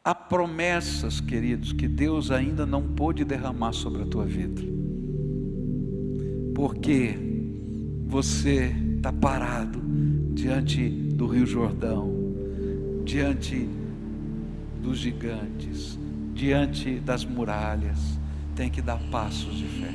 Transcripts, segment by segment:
Há promessas, queridos, que Deus ainda não pôde derramar sobre a tua vida, porque você está parado diante do Rio Jordão, diante dos gigantes, diante das muralhas. Tem que dar passos de fé.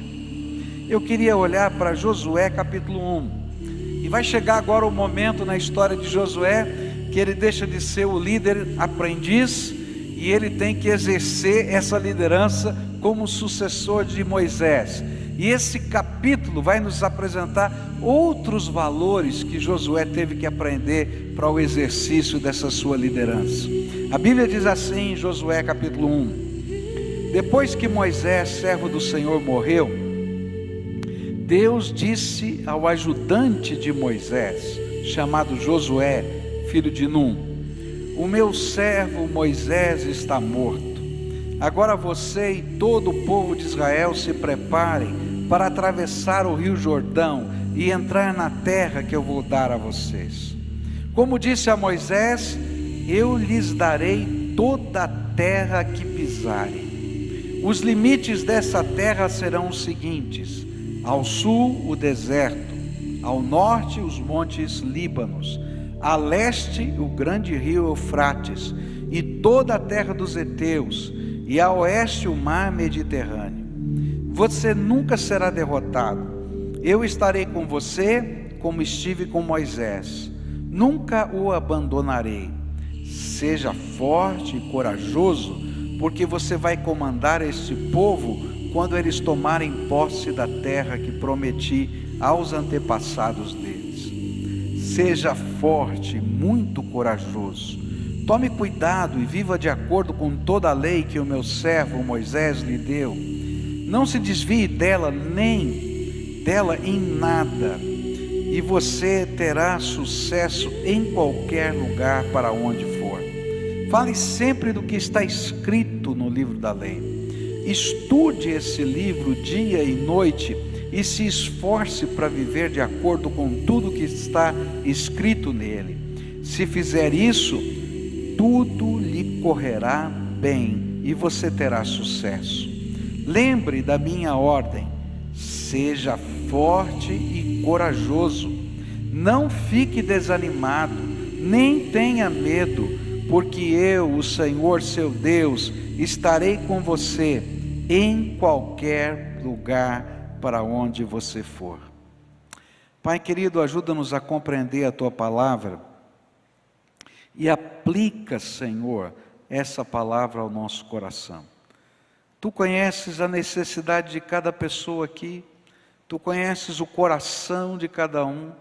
Eu queria olhar para Josué capítulo 1, e vai chegar agora o momento na história de Josué que ele deixa de ser o líder aprendiz e ele tem que exercer essa liderança como sucessor de Moisés. E esse capítulo vai nos apresentar outros valores que Josué teve que aprender para o exercício dessa sua liderança. A Bíblia diz assim em Josué capítulo 1: depois que Moisés, servo do Senhor, morreu, Deus disse ao ajudante de Moisés, chamado Josué, filho de Num: o meu servo Moisés está morto. Agora você e todo o povo de Israel se preparem para atravessar o rio Jordão e entrar na terra que eu vou dar a vocês. Como disse a Moisés, eu lhes darei toda a terra que pisarem. Os limites dessa terra serão os seguintes: ao sul o deserto, ao norte os montes Líbanos, a leste o grande rio Eufrates e toda a terra dos heteus, e a oeste o mar Mediterrâneo. Você nunca será derrotado. Eu estarei com você como estive com Moisés. Nunca o abandonarei. Seja forte e corajoso, porque você vai comandar este povo quando eles tomarem posse da terra que prometi aos antepassados deles. Seja forte, muito corajoso. Tome cuidado e viva de acordo com toda a lei que o meu servo Moisés lhe deu. Não se desvie dela, nem dela em nada, e você terá sucesso em qualquer lugar para onde for. Fale sempre do que está escrito no livro da lei. Estude esse livro dia e noite e se esforce para viver de acordo com tudo que está escrito nele. Se fizer isso, tudo lhe correrá bem e você terá sucesso. Lembre da minha ordem: seja forte e corajoso. Não fique desanimado, nem tenha medo, porque eu, o Senhor seu Deus, estarei com você em qualquer lugar para onde você for. Pai querido, ajuda-nos a compreender a tua palavra e aplica, Senhor, essa palavra ao nosso coração. Tu conheces a necessidade de cada pessoa aqui, Tu conheces o coração de cada um,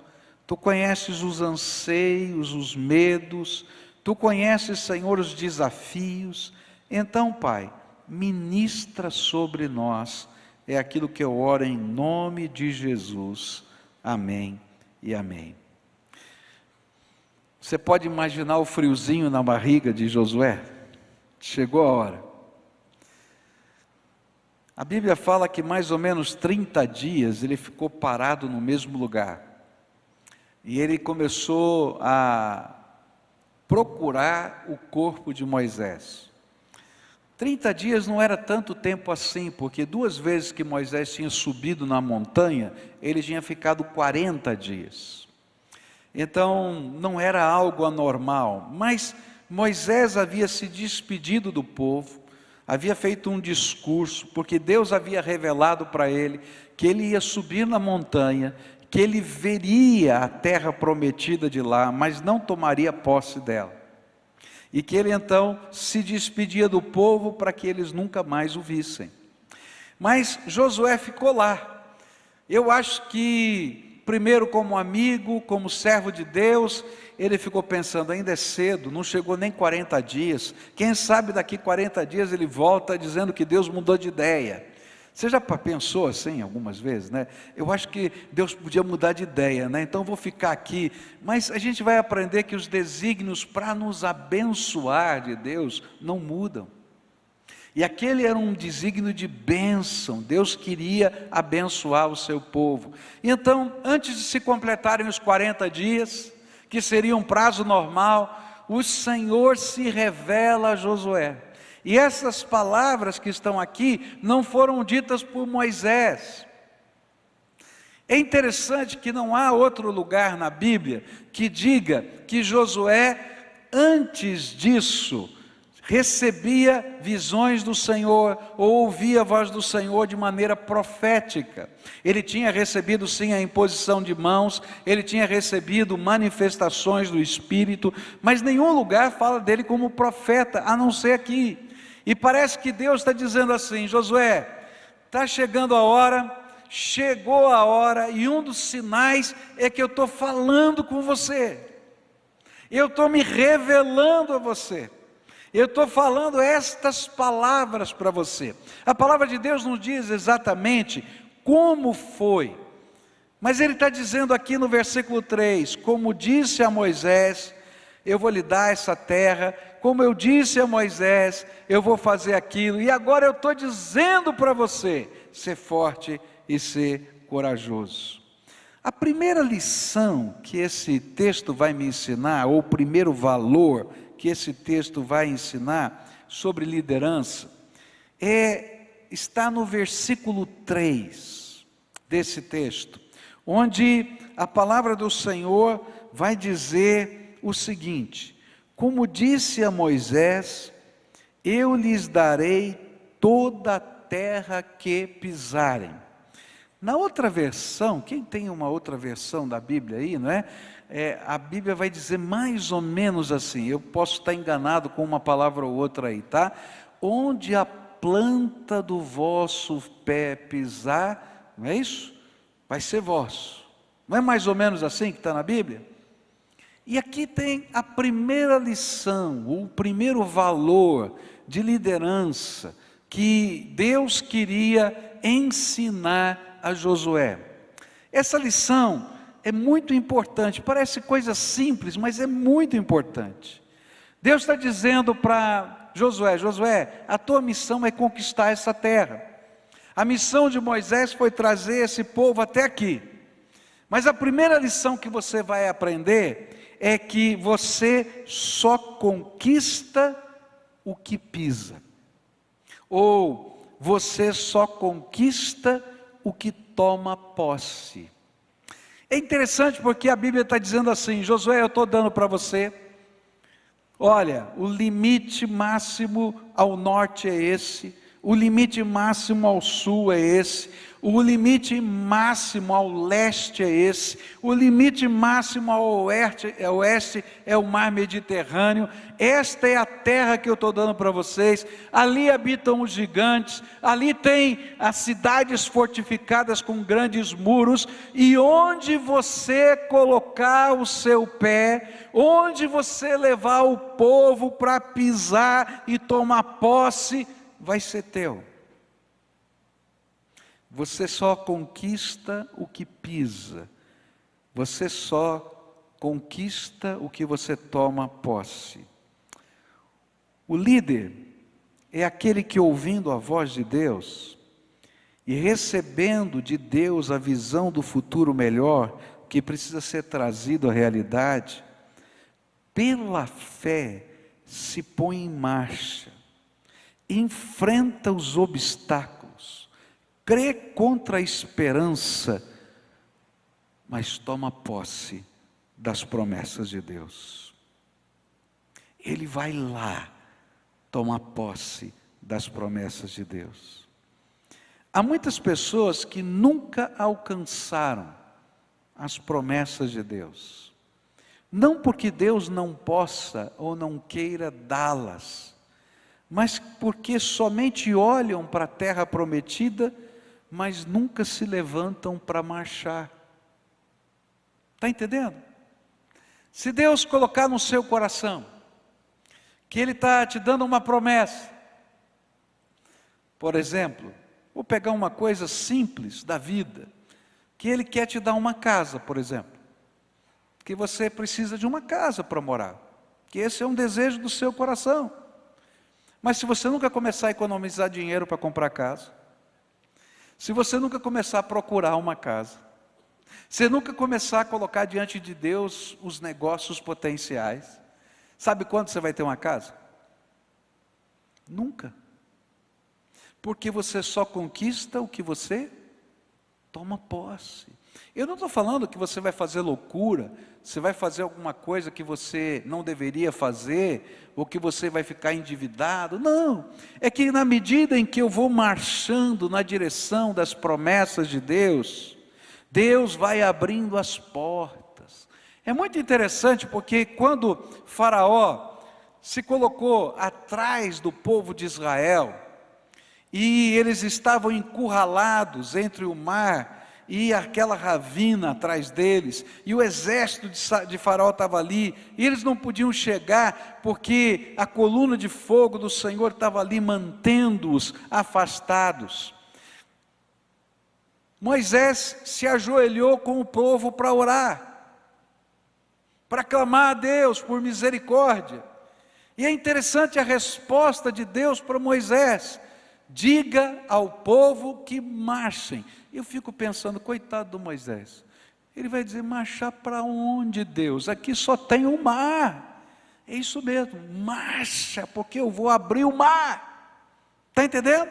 Tu conheces os anseios, os medos, Tu conheces, Senhor, os desafios. Então, Pai, ministra sobre nós, é aquilo que eu oro em nome de Jesus. Amém e amém. Você pode imaginar o friozinho na barriga de Josué? Chegou a hora. A Bíblia fala que mais ou menos 30 dias ele ficou parado no mesmo lugar. E ele começou a procurar o corpo de Moisés. 30 dias não era tanto tempo assim, porque 2 vezes que Moisés tinha subido na montanha, ele tinha ficado 40 dias. Então, não era algo anormal, mas Moisés havia se despedido do povo, havia feito um discurso, porque Deus havia revelado para ele que ele ia subir na montanha, que ele veria a terra prometida de lá, mas não tomaria posse dela. E que ele então se despedia do povo para que eles nunca mais o vissem. Mas Josué ficou lá. Eu acho que, primeiro como amigo, como servo de Deus, ele ficou pensando: ainda é cedo, não chegou nem 40 dias, quem sabe daqui 40 dias ele volta dizendo que Deus mudou de ideia. Você já pensou assim algumas vezes, né? Eu acho que Deus podia mudar de ideia, né? Então vou ficar aqui. Mas a gente vai aprender que os desígnios para nos abençoar de Deus não mudam. E aquele era um desígnio de bênção. Deus queria abençoar o seu povo. E então, antes de se completarem os 40 dias, que seria um prazo normal, o Senhor se revela a Josué. E essas palavras que estão aqui não foram ditas por Moisés. É interessante que não há outro lugar na Bíblia que diga que Josué, antes disso, recebia visões do Senhor, ou ouvia a voz do Senhor de maneira profética. Ele tinha recebido sim a imposição de mãos, ele tinha recebido manifestações do Espírito, mas nenhum lugar fala dele como profeta, a não ser aqui. E parece que Deus está dizendo assim: Josué, está chegando a hora, chegou a hora, e um dos sinais é que eu estou falando com você, eu estou me revelando a você. Eu estou falando estas palavras para você. A palavra de Deus não diz exatamente como foi, mas ele está dizendo aqui no versículo 3, como disse a Moisés, eu vou lhe dar essa terra, como eu disse a Moisés, eu vou fazer aquilo, e agora eu estou dizendo para você, ser forte e ser corajoso. A primeira lição que esse texto vai me ensinar, ou o primeiro valor que esse texto vai ensinar sobre liderança, está no versículo 3 desse texto, onde a palavra do Senhor vai dizer o seguinte: como disse a Moisés, eu lhes darei toda a terra que pisarem. Na outra versão, quem tem uma outra versão da Bíblia aí, não é? A Bíblia vai dizer mais ou menos assim, eu posso estar enganado com uma palavra ou outra aí, tá? Onde a planta do vosso pé pisar, não é isso? Vai ser vosso. Não é mais ou menos assim que está na Bíblia? E aqui tem a primeira lição, o primeiro valor de liderança que Deus queria ensinar a Josué. Essa lição é muito importante, parece coisa simples, mas é muito importante. Deus está dizendo para Josué: Josué, a tua missão é conquistar essa terra. A missão de Moisés foi trazer esse povo até aqui. Mas a primeira lição que você vai aprender é que você só conquista o que pisa. Ou você só conquista o que toma posse. É interessante porque a Bíblia está dizendo assim: Josué, eu estou dando para você, olha, o limite máximo ao norte é esse, o limite máximo ao sul é esse, o limite máximo ao leste é esse, o limite máximo ao oeste é o mar Mediterrâneo. Esta é a terra que eu estou dando para vocês. Ali habitam os gigantes, ali tem as cidades fortificadas com grandes muros, e onde você colocar o seu pé, onde você levar o povo para pisar e tomar posse, vai ser teu. Você só conquista o que pisa, você só conquista o que você toma posse. O líder é aquele que, ouvindo a voz de Deus e recebendo de Deus a visão do futuro melhor, que precisa ser trazido à realidade, pela fé se põe em marcha, enfrenta os obstáculos, crê contra a esperança, mas toma posse das promessas de Deus. Ele vai lá, toma posse das promessas de Deus. Há muitas pessoas que nunca alcançaram as promessas de Deus, não porque Deus não possa ou não queira dá-las, mas porque somente olham para a terra prometida, mas nunca se levantam para marchar. Está entendendo? Se Deus colocar no seu coração que Ele está te dando uma promessa, por exemplo, vou pegar uma coisa simples da vida, que Ele quer te dar uma casa, por exemplo, que você precisa de uma casa para morar, que esse é um desejo do seu coração. Mas se você nunca começar a economizar dinheiro para comprar casa, se você nunca começar a procurar uma casa, se nunca começar a colocar diante de Deus os negócios potenciais, Sabe quando você vai ter uma casa? Nunca. Porque você só conquista o que você toma posse. Eu não estou falando que você vai fazer loucura, você vai fazer alguma coisa que você não deveria fazer, ou que você vai ficar endividado. Não, é que na medida em que eu vou marchando na direção das promessas de Deus, Deus vai abrindo as portas. É muito interessante porque quando Faraó se colocou atrás do povo de Israel, e eles estavam encurralados entre o mar e aquela ravina atrás deles, e o exército de Faraó estava ali, e eles não podiam chegar, porque a coluna de fogo do Senhor estava ali, mantendo-os afastados. Moisés se ajoelhou com o povo para orar, para clamar a Deus por misericórdia, e é interessante a resposta de Deus para Moisés: diga ao povo que marchem. Eu fico pensando, coitado do Moisés, ele vai dizer, marchar para onde, Deus? Aqui só tem o mar. É isso mesmo, marcha, porque eu vou abrir o mar. Está entendendo?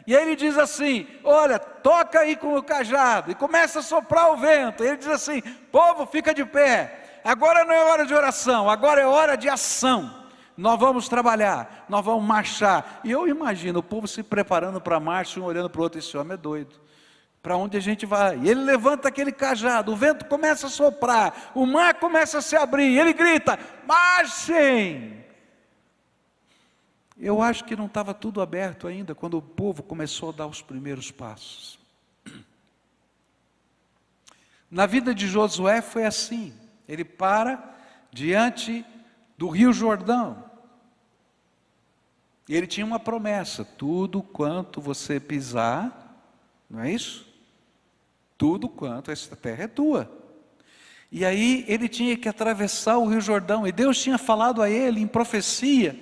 E aí ele diz assim, olha, toca aí com o cajado, e começa a soprar o vento. Ele diz assim, povo, fica de pé, agora não é hora de oração, agora é hora de ação. Nós vamos trabalhar, nós vamos marchar. E eu imagino o povo se preparando para a marcha, um olhando para o outro, esse homem é doido. Para onde a gente vai? E ele levanta aquele cajado, o vento começa a soprar, o mar começa a se abrir, ele grita, marchem! Eu acho que não estava tudo aberto ainda, quando o povo começou a dar os primeiros passos. Na vida de Josué foi assim, ele para diante do Rio Jordão, e ele tinha uma promessa, tudo quanto você pisar, não é isso? Tudo quanto essa terra é tua. E aí ele tinha que atravessar o Rio Jordão, e Deus tinha falado a ele em profecia,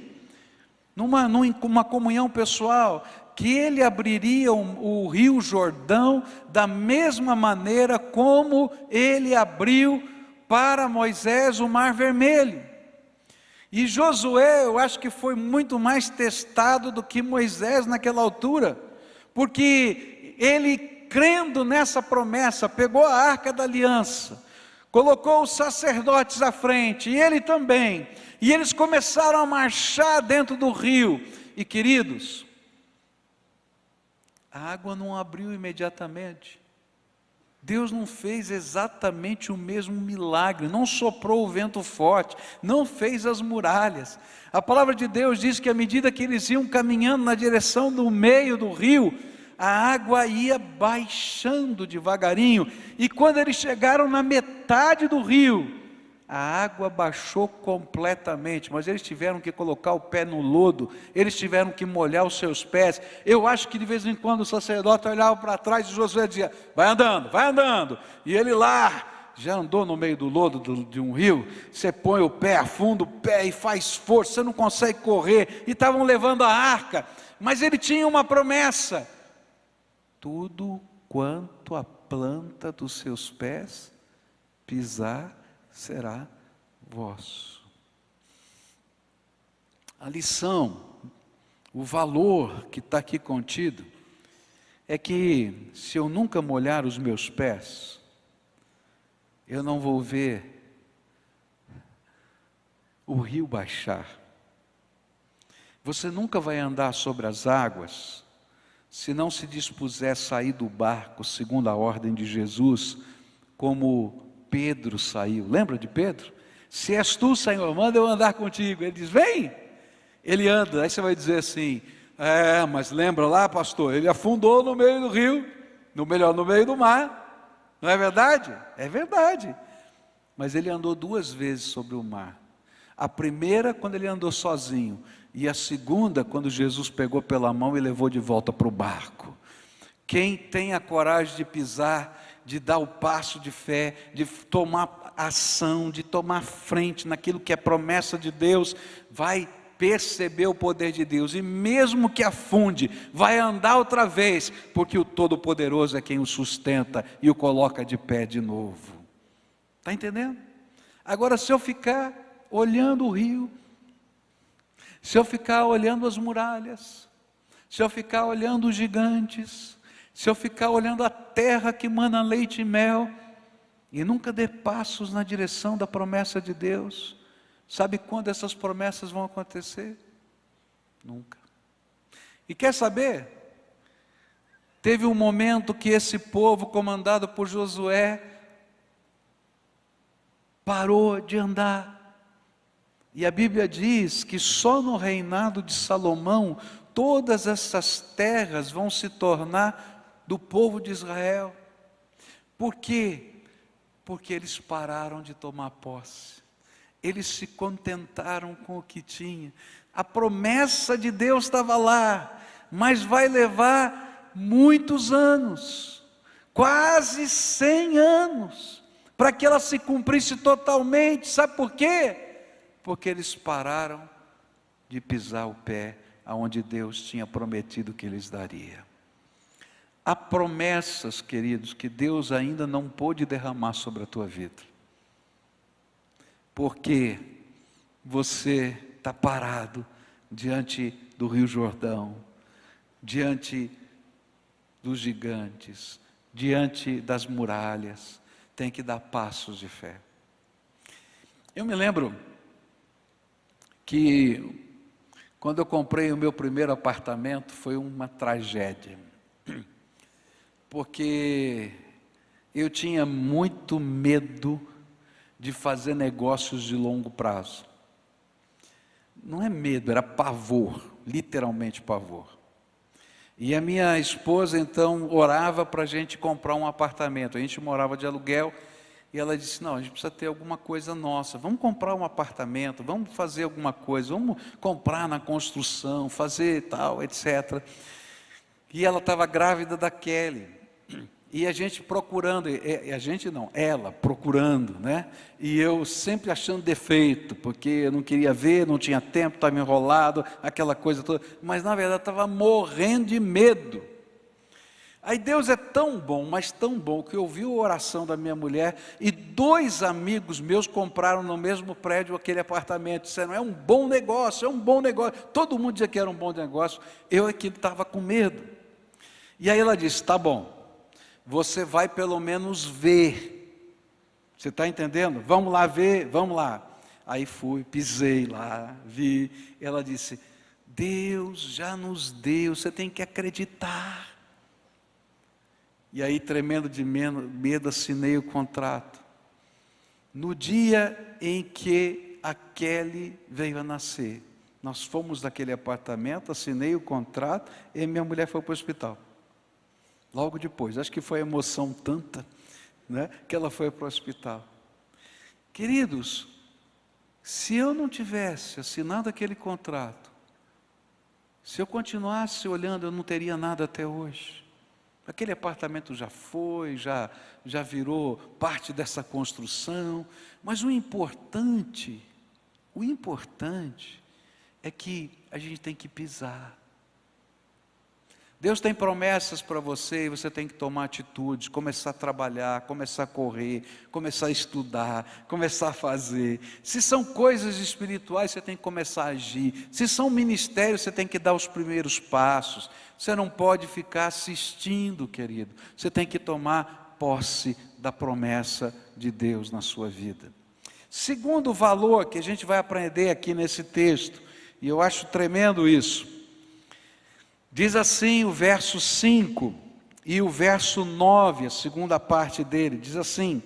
numa comunhão pessoal, que ele abriria o Rio Jordão da mesma maneira como ele abriu para Moisés o Mar Vermelho. E Josué, eu acho que foi muito mais testado do que Moisés naquela altura, porque ele, crendo nessa promessa, pegou a arca da aliança, colocou os sacerdotes à frente, e ele também, e eles começaram a marchar dentro do rio, e queridos, a água não abriu imediatamente, Deus não fez exatamente o mesmo milagre, não soprou o vento forte, não fez as muralhas. A palavra de Deus diz que à medida que eles iam caminhando na direção do meio do rio, a água ia baixando devagarinho, e quando eles chegaram na metade do rio, a água baixou completamente, mas eles tiveram que colocar o pé no lodo, eles tiveram que molhar os seus pés. Eu acho que de vez em quando o sacerdote olhava para trás e Josué dizia, vai andando, e ele lá, já andou no meio do lodo de um rio, você põe o pé, afunda o pé e faz força, você não consegue correr, e estavam levando a arca, mas ele tinha uma promessa, tudo quanto a planta dos seus pés pisar, será vosso. A lição, o valor que está aqui contido, é que se eu nunca molhar os meus pés, eu não vou ver o rio baixar. Você nunca vai andar sobre as águas, se não se dispuser a sair do barco, segundo a ordem de Jesus, como Pedro saiu. Lembra de Pedro? Se és tu, Senhor, manda eu andar contigo. Ele diz, vem. Ele anda. Aí você vai dizer assim, mas lembra lá, pastor, ele afundou no meio do rio, no meio do mar. Não é verdade? É verdade. Mas ele andou 2 vezes sobre o mar. A primeira, quando ele andou sozinho, e a segunda, quando Jesus pegou pela mão e levou de volta para o barco. Quem tem a coragem de pisar, de dar o passo de fé, de tomar ação, de tomar frente naquilo que é promessa de Deus, vai perceber o poder de Deus, e mesmo que afunde, vai andar outra vez, porque o Todo-Poderoso é quem o sustenta e o coloca de pé de novo. Está entendendo? Agora, se eu ficar olhando o rio, se eu ficar olhando as muralhas, se eu ficar olhando os gigantes, se eu ficar olhando a terra que mana leite e mel, e nunca der passos na direção da promessa de Deus, sabe quando essas promessas vão acontecer? Nunca. E quer saber? Teve um momento que esse povo, comandado por Josué, parou de andar. E a Bíblia diz que só no reinado de Salomão, todas essas terras vão se tornar do povo de Israel. Por quê? Porque eles pararam de tomar posse. Eles se contentaram com o que tinha. A promessa de Deus estava lá, mas vai levar muitos anos, quase 100 anos, para que ela se cumprisse totalmente. Sabe por quê? Porque eles pararam de pisar o pé aonde Deus tinha prometido que lhes daria. Há promessas, queridos, que Deus ainda não pôde derramar sobre a tua vida, porque você está parado diante do Rio Jordão, diante dos gigantes, diante das muralhas, tem que dar passos de fé. Eu me lembro que quando eu comprei o meu primeiro apartamento foi uma tragédia, porque eu tinha muito medo de fazer negócios de longo prazo. Não é medo, era pavor, literalmente pavor. E a minha esposa então orava para a gente comprar um apartamento. A gente morava de aluguel e ela disse: não, a gente precisa ter alguma coisa nossa, vamos comprar um apartamento, vamos fazer alguma coisa, vamos comprar na construção, fazer tal, etc. E ela estava grávida da Kelly. E a gente procurando, a gente não, ela procurando, né? E eu sempre achando defeito, porque eu não queria ver, não tinha tempo, estava enrolado, aquela coisa toda. Mas na verdade estava morrendo de medo. Aí Deus é tão bom, mas tão bom, que eu ouvi a oração da minha mulher e 2 amigos meus compraram no mesmo prédio aquele apartamento. Disseram: é um bom negócio, é um bom negócio. Todo mundo dizia que era um bom negócio, eu é que estava com medo. E aí ela disse: tá bom, você vai pelo menos ver. Você está entendendo? Vamos lá ver, vamos lá. Aí fui, pisei lá, vi. Ela disse: Deus já nos deu, você tem que acreditar. E aí, tremendo de medo, assinei o contrato. No dia em que a Kelly veio a nascer, nós fomos naquele apartamento, assinei o contrato e minha mulher foi para o hospital. Logo depois, acho que foi emoção tanta, né, que ela foi para o hospital. Queridos, se eu não tivesse assinado aquele contrato, se eu continuasse olhando, eu não teria nada até hoje. Aquele apartamento já foi, já virou parte dessa construção, mas o importante é que a gente tem que pisar. Deus tem promessas para você e você tem que tomar atitude, começar a trabalhar, começar a correr, começar a estudar, começar a fazer. Se são coisas espirituais, você tem que começar a agir. Se são ministérios, você tem que dar os primeiros passos. Você não pode ficar assistindo, querido. Você tem que tomar posse da promessa de Deus na sua vida. Segundo valor que a gente vai aprender aqui nesse texto, e eu acho tremendo isso. Diz assim o verso 5 e o verso 9, a segunda parte dele, diz assim: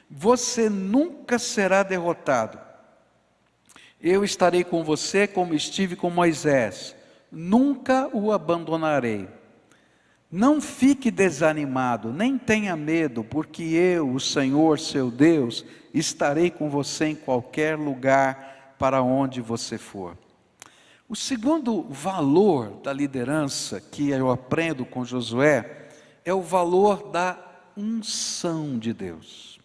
você nunca será derrotado. Eu estarei com você como estive com Moisés. Nunca o abandonarei. Não fique desanimado, nem tenha medo, porque eu, o Senhor, seu Deus, estarei com você em qualquer lugar para onde você for. O segundo valor da liderança que eu aprendo com Josué é o valor da unção de Deus.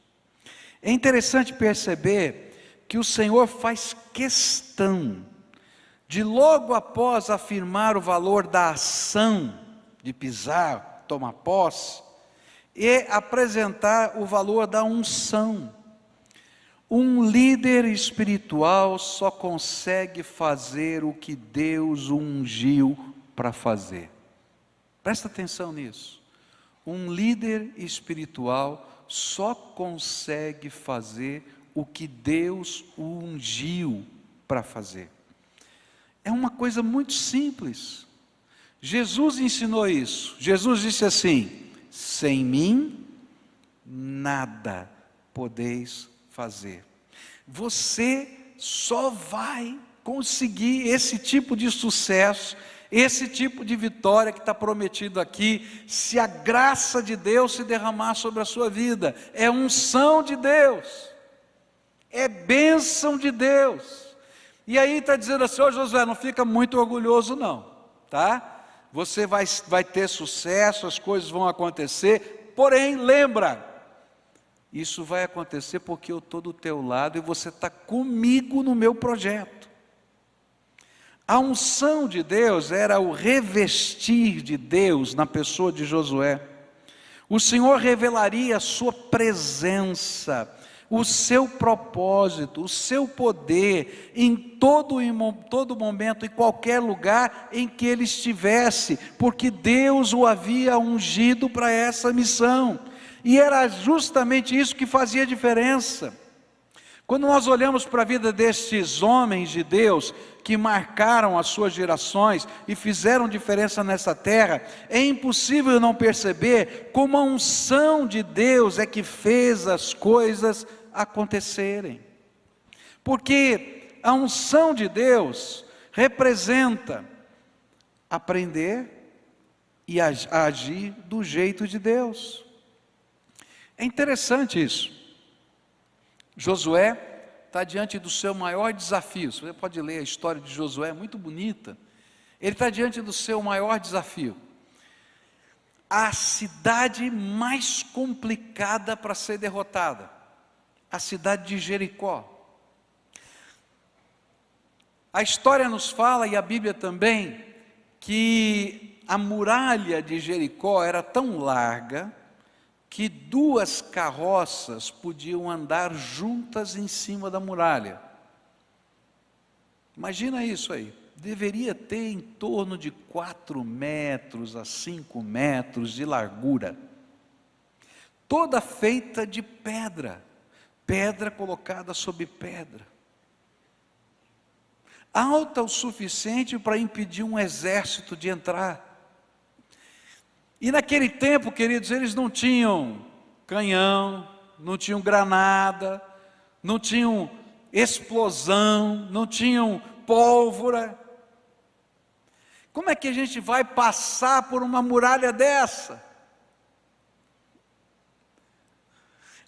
É interessante perceber que o Senhor faz questão de, logo após afirmar o valor da ação, de pisar, tomar posse, e apresentar o valor da unção. Um líder espiritual só consegue fazer o que Deus o ungiu para fazer. Presta atenção nisso. Um líder espiritual só consegue fazer o que Deus o ungiu para fazer. É uma coisa muito simples. Jesus ensinou isso. Jesus disse assim: sem mim, nada podeis fazer. Você só vai conseguir esse tipo de sucesso, esse tipo de vitória que está prometido aqui, se a graça de Deus se derramar sobre a sua vida. É unção de Deus, é bênção de Deus. E aí está dizendo assim: ô Josué, não fica muito orgulhoso não, tá? Você vai ter sucesso, as coisas vão acontecer, porém lembra, isso vai acontecer porque eu estou do teu lado e você está comigo no meu projeto. A unção de Deus era o revestir de Deus na pessoa de Josué. O Senhor revelaria a sua presença, o seu propósito, o seu poder em todo momento, em qualquer lugar em que ele estivesse, porque Deus o havia ungido para essa missão. E era justamente isso que fazia diferença. Quando nós olhamos para a vida destes homens de Deus, que marcaram as suas gerações e fizeram diferença nessa terra, é impossível não perceber como a unção de Deus é que fez as coisas acontecerem. Porque a unção de Deus representa aprender e agir do jeito de Deus. É interessante isso. Josué está diante do seu maior desafio. Você pode ler a história de Josué, é muito bonita. Ele está diante do seu maior desafio. A cidade mais complicada para ser derrotada, a cidade de Jericó. A história nos fala, e a Bíblia também, que a muralha de Jericó era tão larga que 2 carroças podiam andar juntas em cima da muralha. Imagina isso aí. Deveria ter em torno de 4 metros a 5 metros de largura. Toda feita de pedra. Pedra colocada sobre pedra. Alta o suficiente para impedir um exército de entrar. E naquele tempo, queridos, eles não tinham canhão, não tinham granada, não tinham explosão, não tinham pólvora. Como é que a gente vai passar por uma muralha dessa?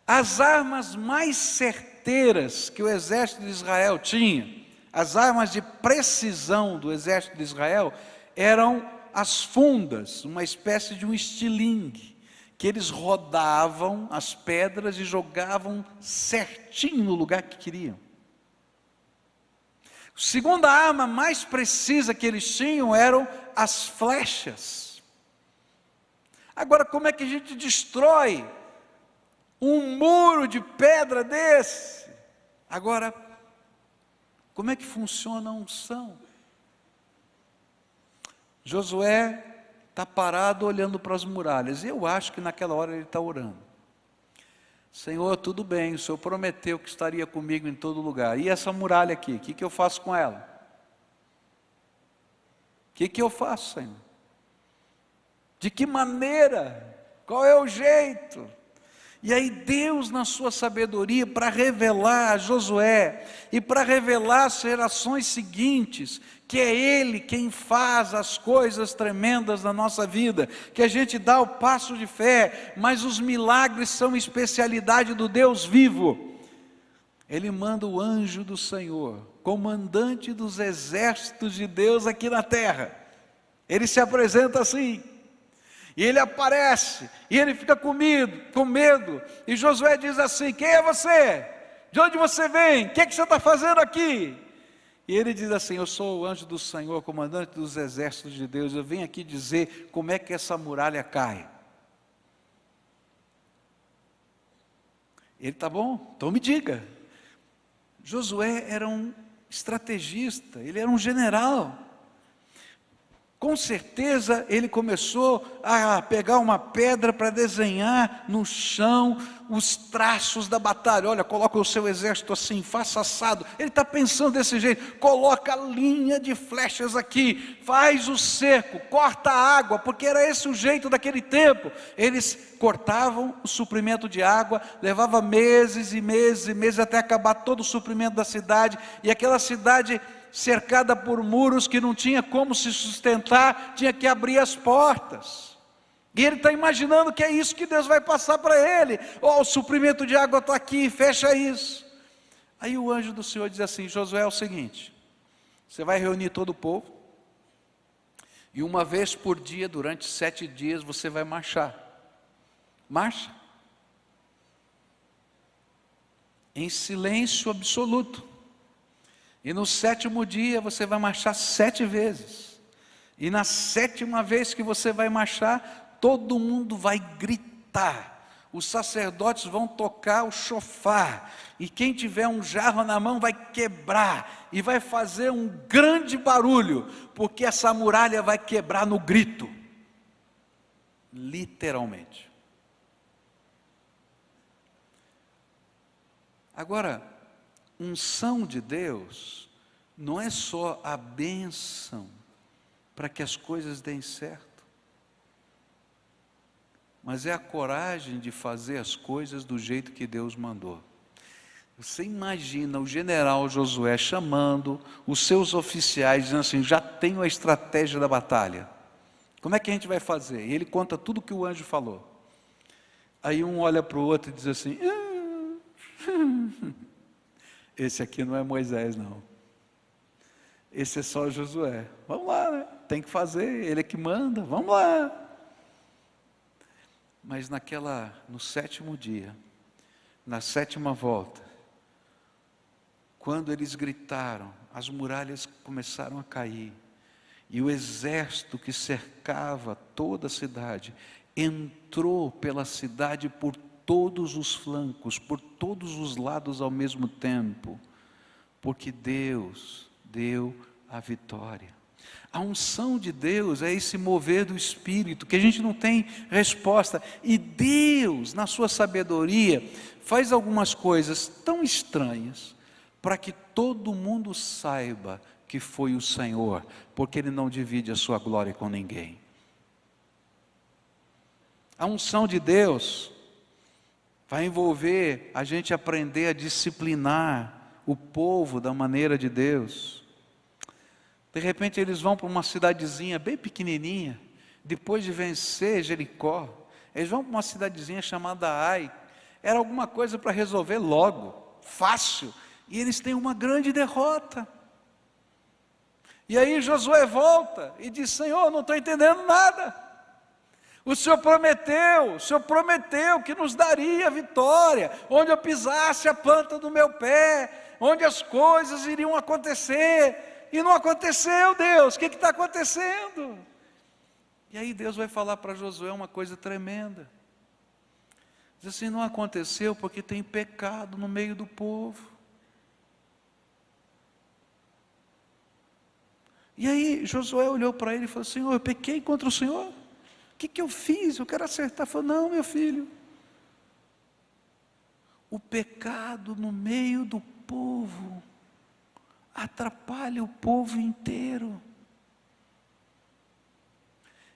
As armas mais certeiras que o exército de Israel tinha, as armas de precisão do exército de Israel, eram as fundas, uma espécie de um estilingue, que eles rodavam as pedras e jogavam certinho no lugar que queriam. A segunda arma mais precisa que eles tinham eram as flechas. Agora, como é que a gente destrói um muro de pedra desse? Agora, como é que funciona a unção? Josué está parado olhando para as muralhas, e eu acho que naquela hora ele está orando. Senhor, tudo bem, o Senhor prometeu que estaria comigo em todo lugar, e essa muralha aqui, o que eu faço com ela? O que eu faço, Senhor? De que maneira? Qual é o jeito? E aí Deus, na sua sabedoria, para revelar a Josué, e para revelar às gerações seguintes, que é Ele quem faz as coisas tremendas na nossa vida, que a gente dá o passo de fé, mas os milagres são especialidade do Deus vivo. Ele manda o anjo do Senhor, comandante dos exércitos de Deus aqui na terra. Ele se apresenta assim, e ele aparece, e ele fica com medo, e Josué diz assim: quem é você? De onde você vem? O que você está fazendo aqui? E ele diz assim: eu sou o anjo do Senhor, comandante dos exércitos de Deus, eu venho aqui dizer como é que essa muralha cai. Ele: tá bom, então me diga, Josué era um estrategista, ele era um general. Com certeza ele começou a pegar uma pedra para desenhar no chão os traços da batalha. Olha, coloca o seu exército assim, faça assado. Ele está pensando desse jeito, coloca a linha de flechas aqui, faz o cerco, corta a água, porque era esse o jeito daquele tempo. Eles cortavam o suprimento de água, levava meses e meses e meses até acabar todo o suprimento da cidade, e aquela cidade cercada por muros que não tinha como se sustentar, tinha que abrir as portas. E ele está imaginando que é isso que Deus vai passar para ele. O suprimento de água está aqui, fecha isso. Aí o anjo do Senhor diz assim: Josué, é o seguinte, você vai reunir todo o povo, e uma vez por dia, durante 7 dias, você vai marchar. Marcha. Em silêncio absoluto. E no 7º dia você vai marchar 7 vezes. E na 7ª vez que você vai marchar, todo mundo vai gritar. Os sacerdotes vão tocar o chofar. E quem tiver um jarro na mão vai quebrar. E vai fazer um grande barulho. Porque essa muralha vai quebrar no grito. Literalmente. Agora, unção de Deus não é só a bênção para que as coisas deem certo, mas é a coragem de fazer as coisas do jeito que Deus mandou. Você imagina o general Josué chamando os seus oficiais, dizendo assim: já tenho a estratégia da batalha, como é que a gente vai fazer? E ele conta tudo que o anjo falou. Aí um olha para o outro e diz assim: esse aqui não é Moisés não, esse é só Josué. Vamos lá, né? Tem que fazer, ele é que manda, vamos lá. Mas no 7º dia, na 7ª volta, quando eles gritaram, as muralhas começaram a cair, e o exército que cercava toda a cidade, entrou pela cidade por todos os flancos, por todos os lados ao mesmo tempo, porque Deus deu a vitória. A unção de Deus é esse mover do Espírito, que a gente não tem resposta, e Deus, na sua sabedoria, faz algumas coisas tão estranhas, para que todo mundo saiba que foi o Senhor, porque Ele não divide a sua glória com ninguém. A unção de Deus vai envolver a gente aprender a disciplinar o povo da maneira de Deus. De repente eles vão para uma cidadezinha bem pequenininha, depois de vencer Jericó, eles vão para uma cidadezinha chamada Ai. Era alguma coisa para resolver logo, fácil, e eles têm uma grande derrota. E aí Josué volta e diz: Senhor, não estou entendendo nada. O Senhor prometeu que nos daria a vitória, onde eu pisasse a planta do meu pé, onde as coisas iriam acontecer, e não aconteceu, Deus, o que está acontecendo? E aí Deus vai falar para Josué uma coisa tremenda, diz assim: não aconteceu porque tem pecado no meio do povo. E aí Josué olhou para ele e falou: Senhor, eu pequei contra o Senhor? O que eu fiz? Eu quero acertar. Ele falou: não, meu filho, o pecado no meio do povo atrapalha o povo inteiro,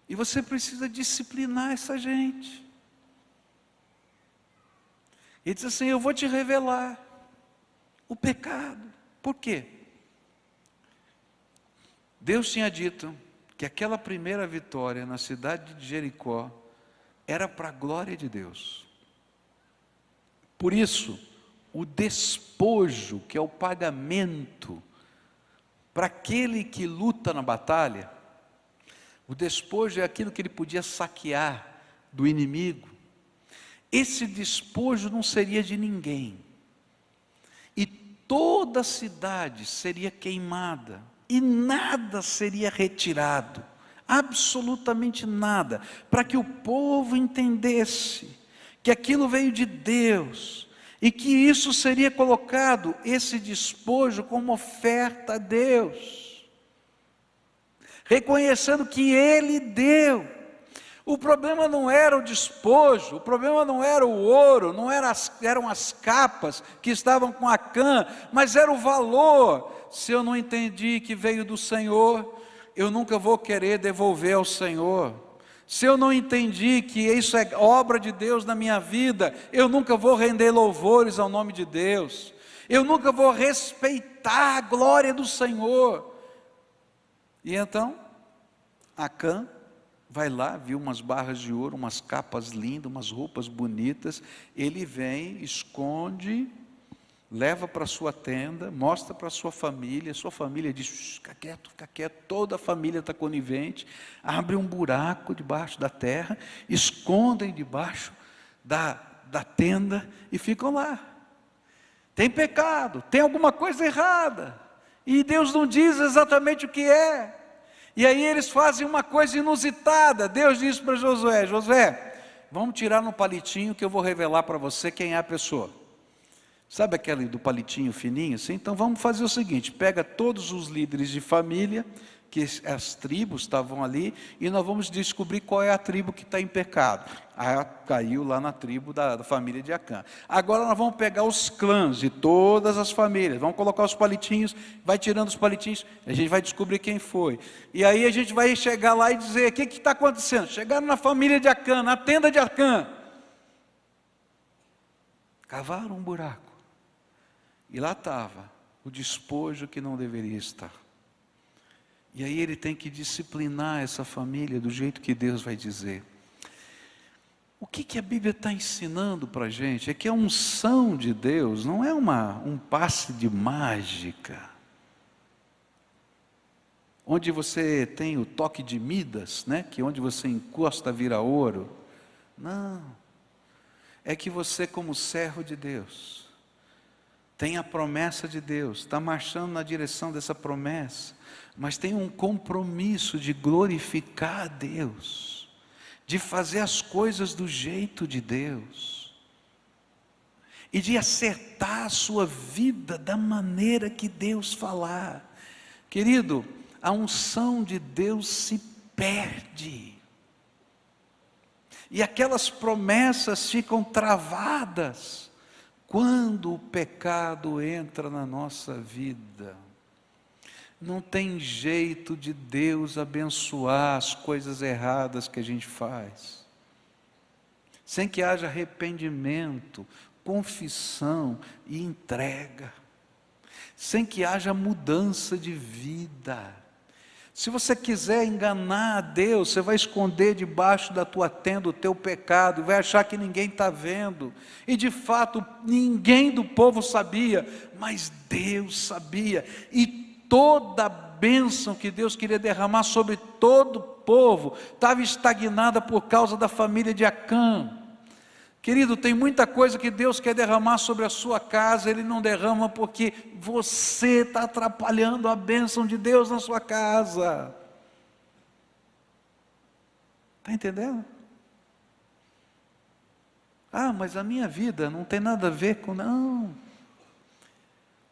e você precisa disciplinar essa gente. Ele diz assim: eu vou te revelar o pecado. Por quê? Deus tinha dito que aquela primeira vitória na cidade de Jericó era para a glória de Deus. Por isso, o despojo, que é o pagamento para aquele que luta na batalha, o despojo é aquilo que ele podia saquear do inimigo. Esse despojo não seria de ninguém, e toda a cidade seria queimada, e nada seria retirado, absolutamente nada, para que o povo entendesse que aquilo veio de Deus, e que isso seria colocado, esse despojo, como oferta a Deus, reconhecendo que Ele deu. O problema não era o despojo, o problema não era o ouro, não eram as capas que estavam com Acã, mas era o valor. Se eu não entendi que veio do Senhor, eu nunca vou querer devolver ao Senhor. Se eu não entendi que isso é obra de Deus na minha vida, eu nunca vou render louvores ao nome de Deus, eu nunca vou respeitar a glória do Senhor. E então, Acã vai lá, viu umas barras de ouro, umas capas lindas, umas roupas bonitas, ele vem, esconde, leva para sua tenda, mostra para sua família diz, fica quieto, toda a família está conivente, abre um buraco debaixo da terra, escondem debaixo da tenda e ficam lá. Tem pecado, tem alguma coisa errada, e Deus não diz exatamente o que é. E aí eles fazem uma coisa inusitada. Deus diz para Josué: Josué, vamos tirar no palitinho que eu vou revelar para você quem é a pessoa. Sabe aquele do palitinho fininho assim? Então vamos fazer o seguinte, pega todos os líderes de família, que as tribos estavam ali, e nós vamos descobrir qual é a tribo que está em pecado. Aí caiu lá na tribo da família de Acã. Agora nós vamos pegar os clãs de todas as famílias, vamos colocar os palitinhos, vai tirando os palitinhos, a gente vai descobrir quem foi. E aí a gente vai chegar lá e dizer, o que está acontecendo? Chegaram na família de Acã, na tenda de Acã. Cavaram um buraco. E lá estava o despojo que não deveria estar. E aí ele tem que disciplinar essa família do jeito que Deus vai dizer. O que a Bíblia está ensinando para a gente? É que a unção de Deus não é um passe de mágica, onde você tem o toque de Midas, né? Que onde você encosta vira ouro. Não, é que você, como servo de Deus, tem a promessa de Deus, está marchando na direção dessa promessa, mas tem um compromisso de glorificar a Deus, de fazer as coisas do jeito de Deus, e de acertar a sua vida da maneira que Deus falar. Querido, a unção de Deus se perde, e aquelas promessas ficam travadas, quando o pecado entra na nossa vida. Não tem jeito de Deus abençoar as coisas erradas que a gente faz, sem que haja arrependimento, confissão e entrega, sem que haja mudança de vida. Se você quiser enganar a Deus, você vai esconder debaixo da tua tenda o teu pecado, vai achar que ninguém está vendo, e de fato ninguém do povo sabia, mas Deus sabia, e toda a bênção que Deus queria derramar sobre todo o povo, estava estagnada por causa da família de Acã. Querido, tem muita coisa que Deus quer derramar sobre a sua casa, Ele não derrama porque você está atrapalhando a bênção de Deus na sua casa. Está entendendo? Ah, mas a minha vida não tem nada a ver com... Não.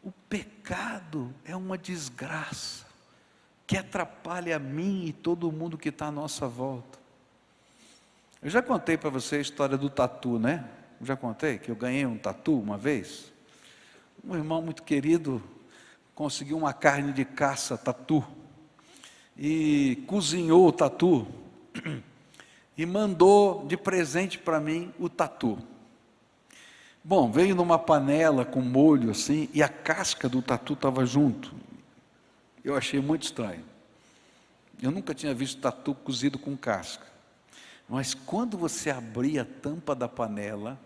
O pecado é uma desgraça que atrapalha a mim e todo mundo que está à nossa volta. Eu já contei para você a história do tatu, né? Já contei que eu ganhei um tatu uma vez. Um irmão muito querido conseguiu uma carne de caça tatu e cozinhou o tatu e mandou de presente para mim o tatu. Bom, veio numa panela com molho assim e a casca do tatu estava junto. Eu achei muito estranho. Eu nunca tinha visto tatu cozido com casca. Mas quando você abria a tampa da panela,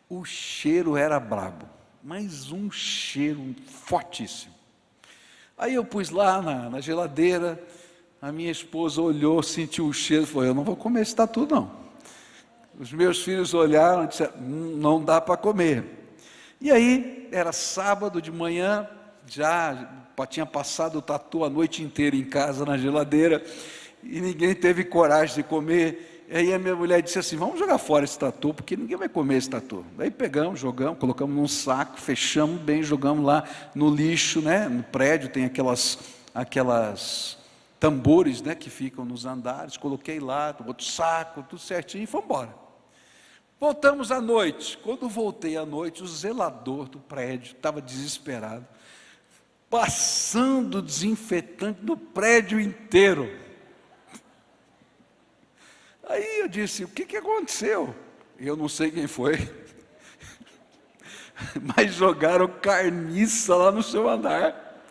o cheiro era brabo, mas um cheiro fortíssimo. Aí eu pus lá na geladeira, a minha esposa olhou, sentiu o cheiro e falou, eu não vou comer esse tatu não. Os meus filhos olharam e disseram, não dá para comer. E aí, era sábado de manhã, já tinha passado o tatu a noite inteira em casa na geladeira, e ninguém teve coragem de comer, aí a minha mulher disse assim, vamos jogar fora esse tatu, porque ninguém vai comer esse tatu. Daí pegamos, jogamos, colocamos num saco, fechamos bem, jogamos lá no lixo, né? No prédio tem aquelas tambores, né, que ficam nos andares, coloquei lá, outro saco, tudo certinho, e fomos embora. Voltamos à noite. Quando voltei à noite, o zelador do prédio estava desesperado, passando desinfetante no prédio inteiro. Aí eu disse, o que aconteceu? Eu não sei quem foi, mas jogaram carniça lá no seu andar,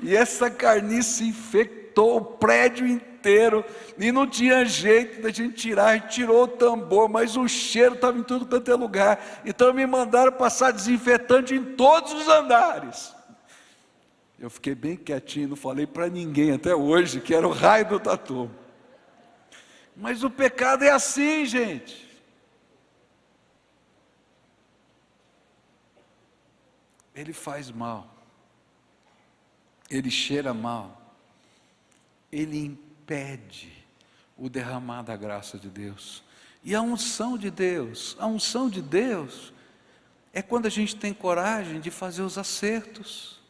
e essa carniça infectou o prédio inteiro, e não tinha jeito da gente tirar. A gente tirou o tambor, mas o cheiro estava em tudo quanto é lugar, então me mandaram passar desinfetante em todos os andares. Eu fiquei bem quietinho, não falei para ninguém até hoje, que era o raio do tatu. Mas o pecado é assim, gente. Ele faz mal, ele cheira mal, ele impede o derramar da graça de Deus. E a unção de Deus é quando a gente tem coragem de fazer os acertos,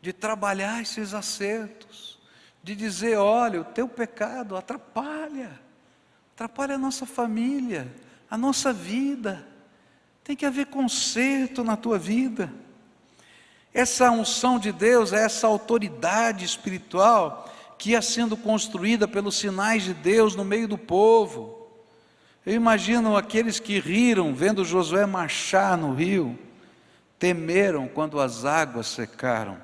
de trabalhar esses acertos, de dizer, olha, o teu pecado atrapalha a nossa família, a nossa vida, tem que haver conserto na tua vida. Essa unção de Deus é essa autoridade espiritual que ia sendo construída pelos sinais de Deus no meio do povo. Eu imagino aqueles que riram vendo Josué marchar no rio, temeram quando as águas secaram.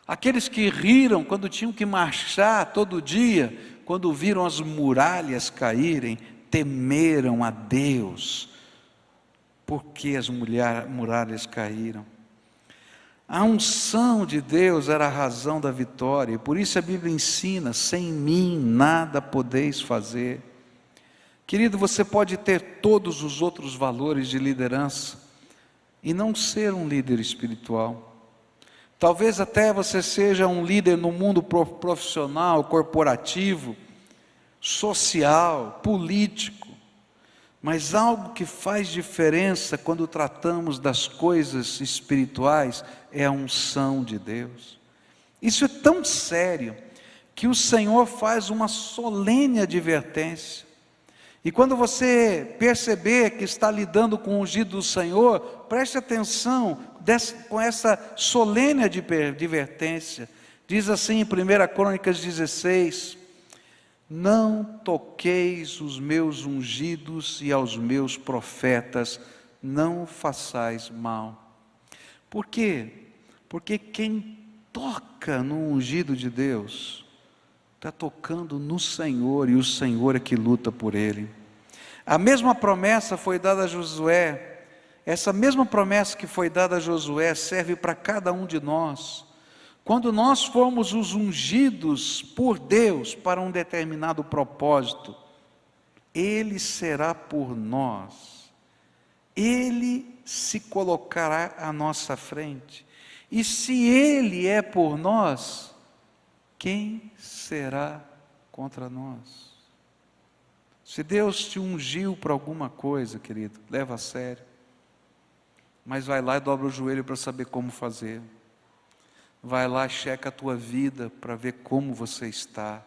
Aqueles que riram quando tinham que marchar todo dia, quando viram as muralhas caírem, temeram a Deus, porque as muralhas caíram. A unção de Deus era a razão da vitória, e por isso a Bíblia ensina, sem mim nada podeis fazer. Querido, você pode ter todos os outros valores de liderança, e não ser um líder espiritual. Talvez até você seja um líder no mundo profissional, corporativo, social, político, mas algo que faz diferença quando tratamos das coisas espirituais é a unção de Deus. Isso é tão sério que o Senhor faz uma solene advertência. E quando você perceber que está lidando com o ungido do Senhor, preste atenção com essa solene advertência. Diz assim em 1 Crônicas 16, não toqueis os meus ungidos e aos meus profetas, não façais mal. Por quê? Porque quem toca no ungido de Deus, está tocando no Senhor, e o Senhor é que luta por ele. A mesma promessa foi dada a Josué. Essa mesma promessa que foi dada a Josué serve para cada um de nós. Quando nós formos os ungidos por Deus para um determinado propósito, Ele será por nós. Ele se colocará à nossa frente. E se Ele é por nós, quem será contra nós? Se Deus te ungiu para alguma coisa, querido, leva a sério. Mas vai lá e dobra o joelho para saber como fazer. Vai lá, checa a tua vida para ver como você está.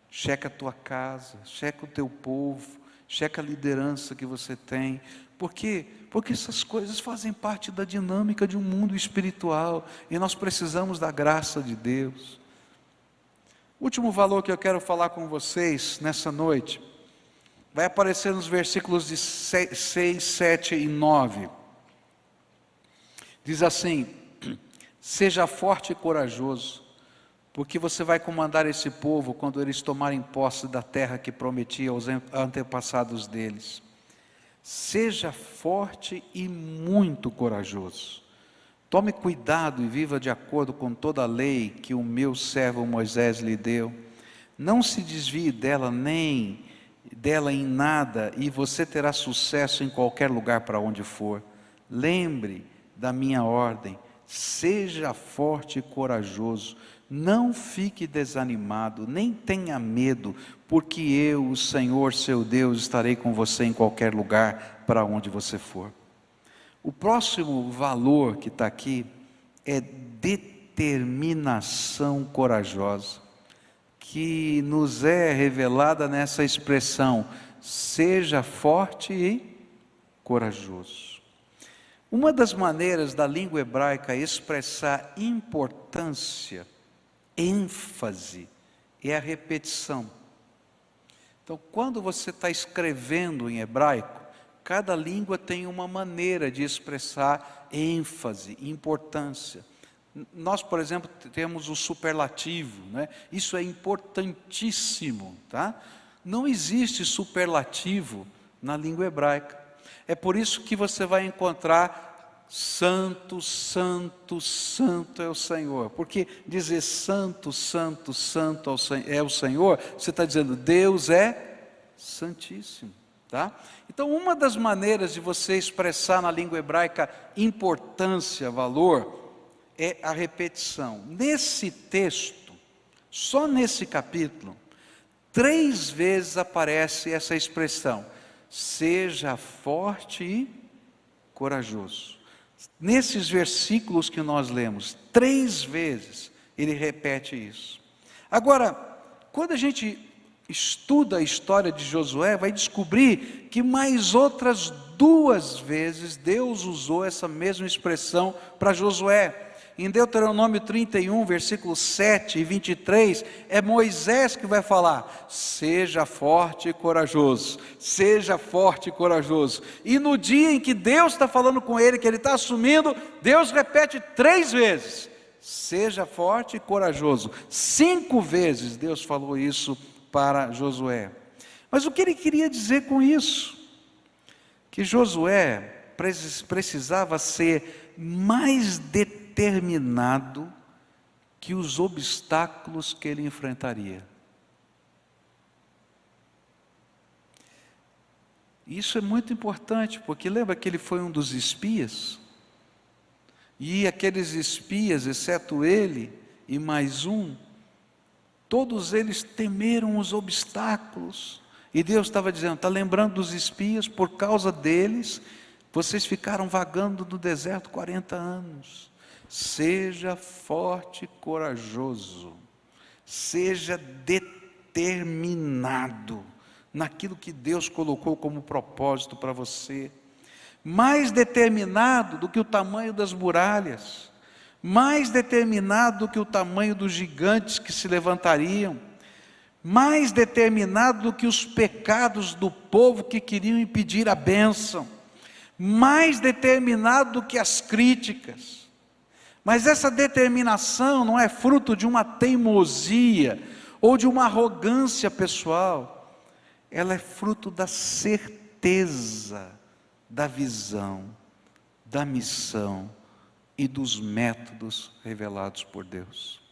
Checa a tua casa, checa o teu povo, checa a liderança que você tem. Por quê? Porque essas coisas fazem parte da dinâmica de um mundo espiritual, e nós precisamos da graça de Deus. O último valor que eu quero falar com vocês nessa noite, vai aparecer nos versículos de 6, 7 e 9. Diz assim, seja forte e corajoso, porque você vai comandar esse povo quando eles tomarem posse da terra que prometia aos antepassados deles. Seja forte e muito corajoso. Tome cuidado e viva de acordo com toda a lei que o meu servo Moisés lhe deu. Não se desvie dela nem dela em nada, e você terá sucesso em qualquer lugar para onde for. Lembre da minha ordem, seja forte e corajoso, não fique desanimado, nem tenha medo, porque eu, o Senhor seu Deus, estarei com você em qualquer lugar para onde você for. O próximo valor que está aqui é determinação corajosa, que nos é revelada nessa expressão: seja forte e corajoso. Uma das maneiras da língua hebraica expressar importância, ênfase, é a repetição. Então, quando você está escrevendo em hebraico, cada língua tem uma maneira de expressar ênfase, importância. Nós, por exemplo, temos o superlativo, né? Isso é importantíssimo, tá? Não existe superlativo na língua hebraica. É por isso que você vai encontrar santo, santo, santo é o Senhor. Porque dizer santo, santo, santo é o Senhor, você está dizendo Deus é santíssimo, tá? Então, uma das maneiras de você expressar na língua hebraica importância, valor, é a repetição. Nesse texto, só nesse capítulo, 3 vezes aparece essa expressão: seja forte e corajoso. Nesses versículos que nós lemos, 3 vezes ele repete isso. Agora, quando a gente estuda a história de Josué, vai descobrir que mais outras 2 vezes Deus usou essa mesma expressão para Josué. Em Deuteronômio 31, versículos 7 e 23, é Moisés que vai falar: seja forte e corajoso, seja forte e corajoso. E no dia em que Deus está falando com ele, que ele está assumindo, Deus repete 3 vezes: seja forte e corajoso. 5 vezes Deus falou isso para Josué. Mas o que ele queria dizer com isso? Que Josué precisava ser mais determinado que os obstáculos que ele enfrentaria. Isso é muito importante, porque lembra que ele foi um dos espias? E aqueles espias, exceto ele e mais um, todos eles temeram os obstáculos. E Deus estava dizendo: está lembrando dos espias? Por causa deles, vocês ficaram vagando no deserto 40 anos. Seja forte e corajoso, seja determinado naquilo que Deus colocou como propósito para você, mais determinado do que o tamanho das muralhas, mais determinado do que o tamanho dos gigantes que se levantariam, mais determinado do que os pecados do povo que queriam impedir a bênção, mais determinado do que as críticas. Mas essa determinação não é fruto de uma teimosia ou de uma arrogância pessoal. Ela é fruto da certeza da visão, da missão e dos métodos revelados por Deus.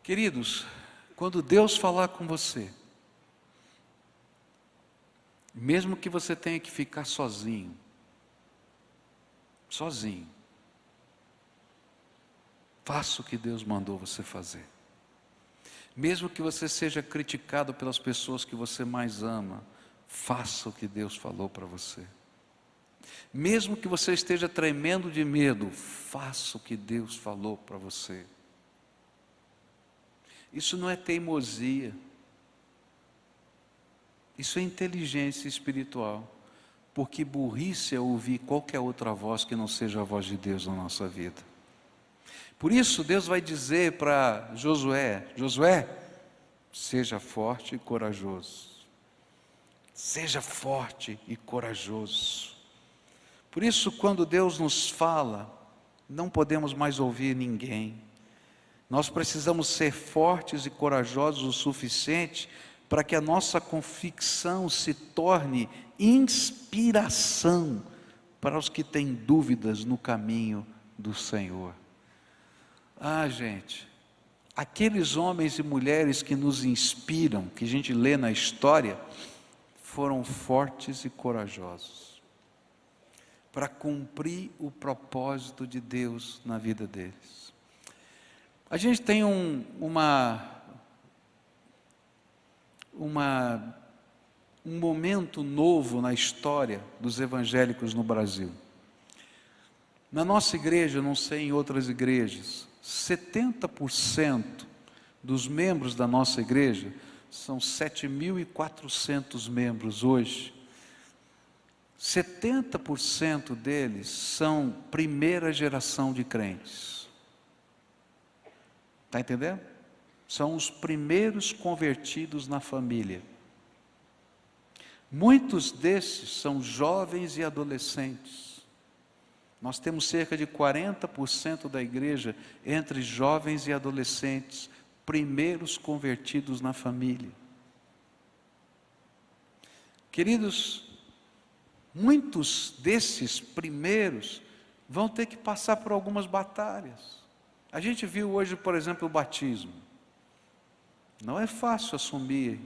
Queridos, quando Deus falar com você, mesmo que você tenha que ficar sozinho, faça o que Deus mandou você fazer. Mesmo que você seja criticado pelas pessoas que você mais ama, faça o que Deus falou para você. Mesmo que você esteja tremendo de medo, faça o que Deus falou para você. Isso não é teimosia, isso é inteligência espiritual, porque burrice é ouvir qualquer outra voz que não seja a voz de Deus na nossa vida. Por isso Deus vai dizer para Josué: Josué, seja forte e corajoso. Seja forte e corajoso. Por isso, quando Deus nos fala, não podemos mais ouvir ninguém. Nós precisamos ser fortes e corajosos o suficiente para que a nossa convicção se torne inspiração para os que têm dúvidas no caminho do Senhor. Gente, aqueles homens e mulheres que nos inspiram, que a gente lê na história, foram fortes e corajosos para cumprir o propósito de Deus na vida deles. A gente tem um momento novo na história dos evangélicos no Brasil. Na nossa igreja, não sei em outras igrejas, 70% dos membros da nossa igreja, são 7.400 membros hoje, 70% deles são primeira geração de crentes. Está entendendo? São os primeiros convertidos na família. Muitos desses são jovens e adolescentes. Nós temos cerca de 40% da igreja entre jovens e adolescentes, primeiros convertidos na família. Queridos, muitos desses primeiros vão ter que passar por algumas batalhas. A gente viu hoje, por exemplo, o batismo. Não é fácil assumir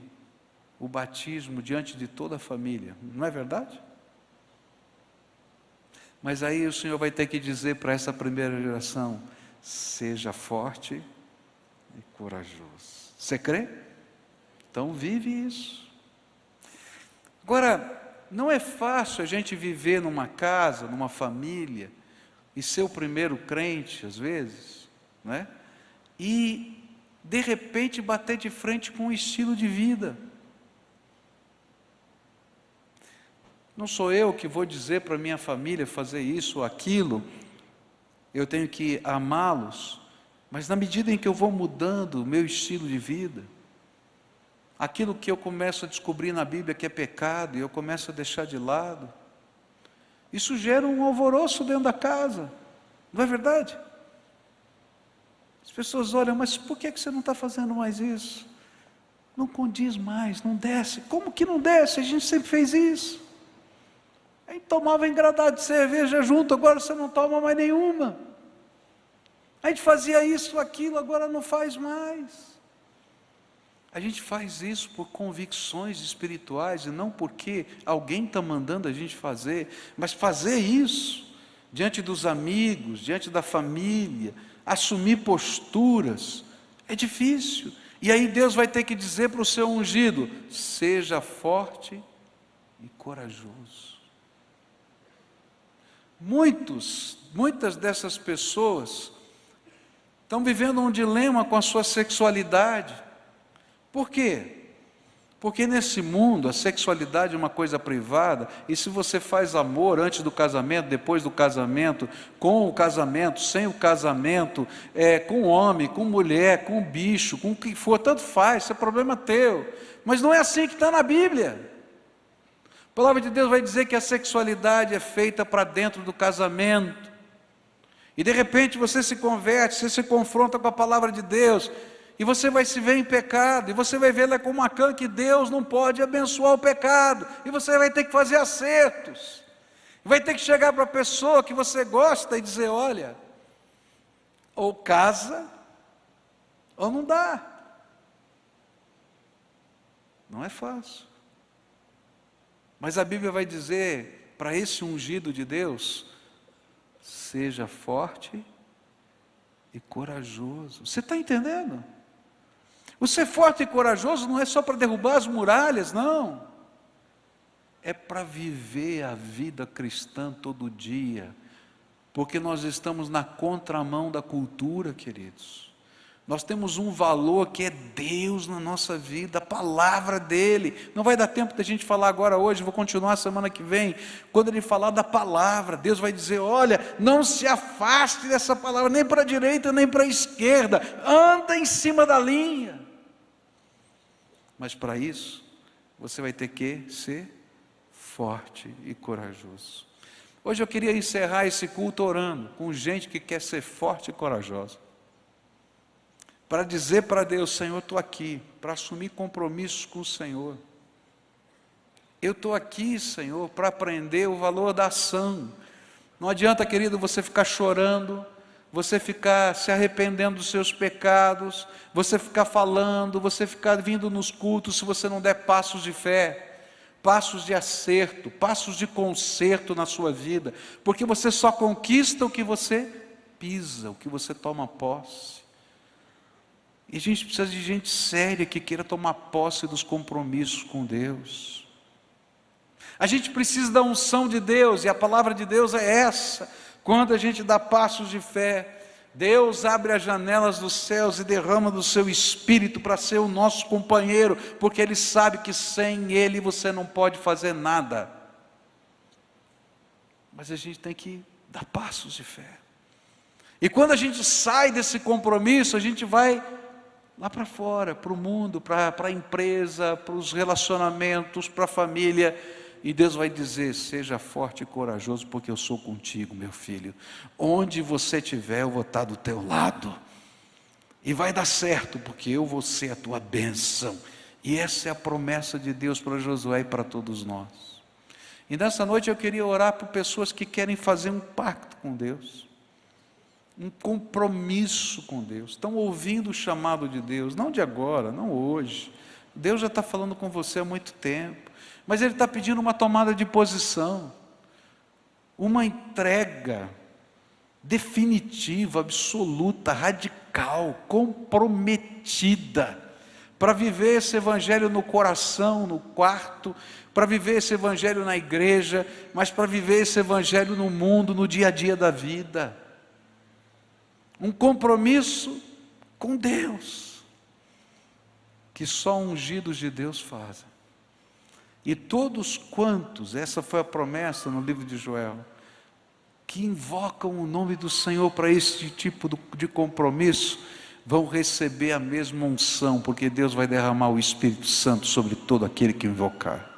o batismo diante de toda a família, não é verdade? Mas aí o Senhor vai ter que dizer para essa primeira geração: seja forte e corajoso. Você crê? Então vive isso. Agora, não é fácil a gente viver numa casa, numa família, e ser o primeiro crente, às vezes, né? E, de repente, bater de frente com um estilo de vida. Não sou eu que vou dizer para minha família fazer isso ou aquilo, eu tenho que amá-los, mas na medida em que eu vou mudando o meu estilo de vida, aquilo que eu começo a descobrir na Bíblia que é pecado, e eu começo a deixar de lado, isso gera um alvoroço dentro da casa, não é verdade? As pessoas olham: mas por que você não está fazendo mais isso? Não condiz mais, não desce. Como que não desce? A gente sempre fez isso. A gente tomava engradado de cerveja junto, agora você não toma mais nenhuma. A gente fazia isso, aquilo, agora não faz mais. A gente faz isso por convicções espirituais, e não porque alguém está mandando a gente fazer, mas fazer isso diante dos amigos, diante da família, assumir posturas, é difícil. E aí Deus vai ter que dizer para o seu ungido: seja forte e corajoso. Muitas dessas pessoas estão vivendo um dilema com a sua sexualidade. Por quê? Porque nesse mundo a sexualidade é uma coisa privada, e se você faz amor antes do casamento, depois do casamento, com o casamento, sem o casamento, com homem, com mulher, com bicho, com o que for, tanto faz, isso é problema teu. Mas não é assim que está na Bíblia. A palavra de Deus vai dizer que a sexualidade é feita para dentro do casamento. E de repente você se converte, você se confronta com a palavra de Deus, e você vai se ver em pecado, e você vai ver lá com uma cã que Deus não pode abençoar o pecado, e você vai ter que fazer acertos, vai ter que chegar para a pessoa que você gosta e dizer: olha, ou casa, ou não dá. Não é fácil. Mas a Bíblia vai dizer para esse ungido de Deus: seja forte e corajoso. Você está entendendo? O ser forte e corajoso não é só para derrubar as muralhas, não. É para viver a vida cristã todo dia, porque nós estamos na contramão da cultura, queridos. Nós temos um valor que é Deus na nossa vida, a palavra dEle. Não vai dar tempo da gente falar agora hoje, vou continuar semana que vem. Quando Ele falar da palavra, Deus vai dizer: olha, não se afaste dessa palavra, nem para a direita, nem para a esquerda. Anda em cima da linha. Mas para isso, você vai ter que ser forte e corajoso. Hoje eu queria encerrar esse culto orando com gente que quer ser forte e corajosa, para dizer para Deus: Senhor, estou aqui para assumir compromissos com o Senhor. Eu estou aqui, Senhor, para aprender o valor da ação. Não adianta, querido, você ficar chorando, você ficar se arrependendo dos seus pecados, você ficar falando, você ficar vindo nos cultos, se você não der passos de fé, passos de acerto, passos de conserto na sua vida, porque você só conquista o que você pisa, o que você toma posse. E a gente precisa de gente séria que queira tomar posse dos compromissos com Deus. A gente precisa da unção de Deus, e a palavra de Deus é essa. Quando a gente dá passos de fé, Deus abre as janelas dos céus e derrama do seu Espírito para ser o nosso companheiro, porque Ele sabe que sem Ele você não pode fazer nada. Mas a gente tem que dar passos de fé. E quando a gente sai desse compromisso, a gente vai lá para fora, para o mundo, para a empresa, para os relacionamentos, para a família. E Deus vai dizer: seja forte e corajoso, porque eu sou contigo, meu filho. Onde você estiver, eu vou estar do teu lado. E vai dar certo, porque eu vou ser a tua bênção. E essa é a promessa de Deus para Josué e para todos nós. E nessa noite eu queria orar por pessoas que querem fazer um pacto com Deus, um compromisso com Deus. Estão ouvindo o chamado de Deus, não de agora, não hoje. Deus já está falando com você há muito tempo. Mas Ele está pedindo uma tomada de posição, uma entrega definitiva, absoluta, radical, comprometida, para viver esse evangelho no coração, no quarto, para viver esse evangelho na igreja, mas para viver esse evangelho no mundo, no dia a dia da vida. Um compromisso com Deus, que só ungidos de Deus fazem. E todos quantos, essa foi a promessa no livro de Joel, que invocam o nome do Senhor para esse tipo de compromisso, vão receber a mesma unção, porque Deus vai derramar o Espírito Santo sobre todo aquele que invocar.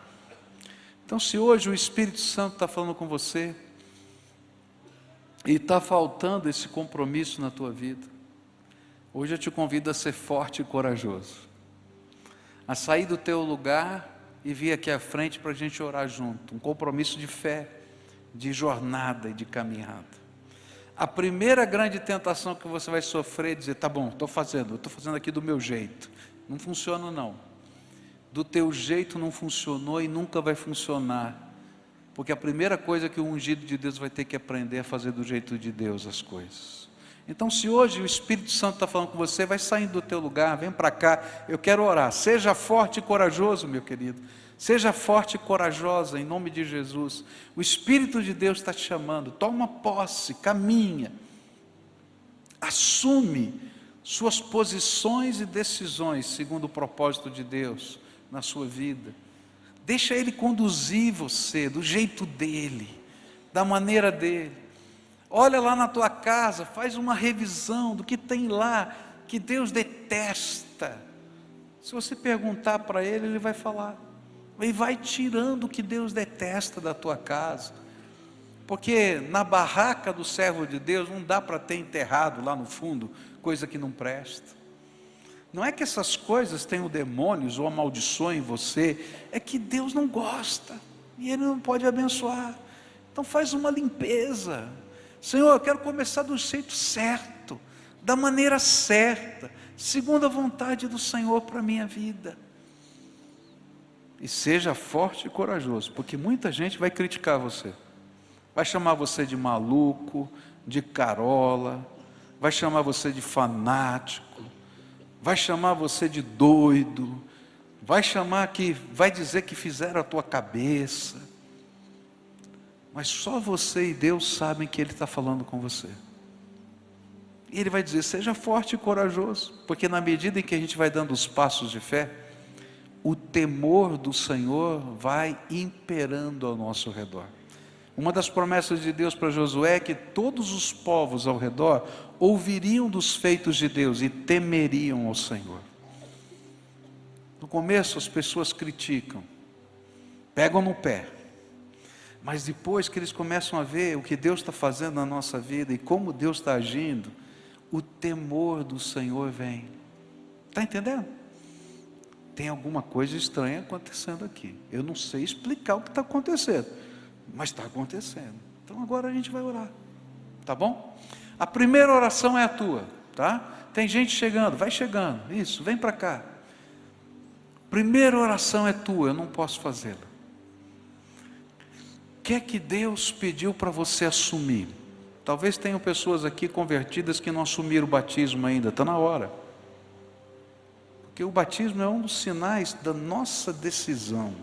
Então, se hoje o Espírito Santo está falando com você, e está faltando esse compromisso na tua vida, hoje eu te convido a ser forte e corajoso, a sair do teu lugar e vir aqui à frente para a gente orar junto, um compromisso de fé, de jornada e de caminhada. A primeira grande tentação que você vai sofrer é dizer: tá bom, eu estou fazendo aqui do meu jeito. Não funciona não, do teu jeito não funcionou e nunca vai funcionar, porque a primeira coisa que o ungido de Deus vai ter que aprender é fazer do jeito de Deus as coisas. Então, se hoje o Espírito Santo está falando com você, vai saindo do teu lugar, vem para cá, eu quero orar. Seja forte e corajoso, meu querido, seja forte e corajosa, em nome de Jesus. O Espírito de Deus está te chamando, toma posse, caminha, assume suas posições e decisões, segundo o propósito de Deus na sua vida. Deixa Ele conduzir você, do jeito dEle, da maneira dEle. Olha lá na tua casa, faz uma revisão do que tem lá, que Deus detesta. Se você perguntar para Ele, Ele vai falar. E vai tirando o que Deus detesta da tua casa. Porque na barraca do servo de Deus, não dá para ter enterrado lá no fundo, coisa que não presta. Não é que essas coisas tenham demônios ou amaldiçoem você, é que Deus não gosta, e Ele não pode abençoar. Então faz uma limpeza. Senhor, eu quero começar do jeito certo, da maneira certa, segundo a vontade do Senhor para a minha vida. E seja forte e corajoso, porque muita gente vai criticar você, vai chamar você de maluco, de carola, vai chamar você de fanático, vai chamar você de doido, vai dizer que fizeram a tua cabeça. Mas só você e Deus sabem que Ele está falando com você. E Ele vai dizer: seja forte e corajoso, porque na medida em que a gente vai dando os passos de fé, o temor do Senhor vai imperando ao nosso redor. Uma das promessas de Deus para Josué é que todos os povos ao redor ouviriam dos feitos de Deus e temeriam ao Senhor. No começo as pessoas criticam, pegam no pé, mas depois que eles começam a ver o que Deus está fazendo na nossa vida e como Deus está agindo, o temor do Senhor vem. Está entendendo? Tem alguma coisa estranha acontecendo aqui. Eu não sei explicar o que está acontecendo, mas está acontecendo. Então agora a gente vai orar, tá bom? A primeira oração é a tua, tá? Tem gente chegando, vai chegando, isso, vem para cá. Primeira oração é tua, eu não posso fazê-la. O que é que Deus pediu para você assumir? Talvez tenham pessoas aqui convertidas que não assumiram o batismo ainda, está na hora. Porque o batismo é um dos sinais da nossa decisão,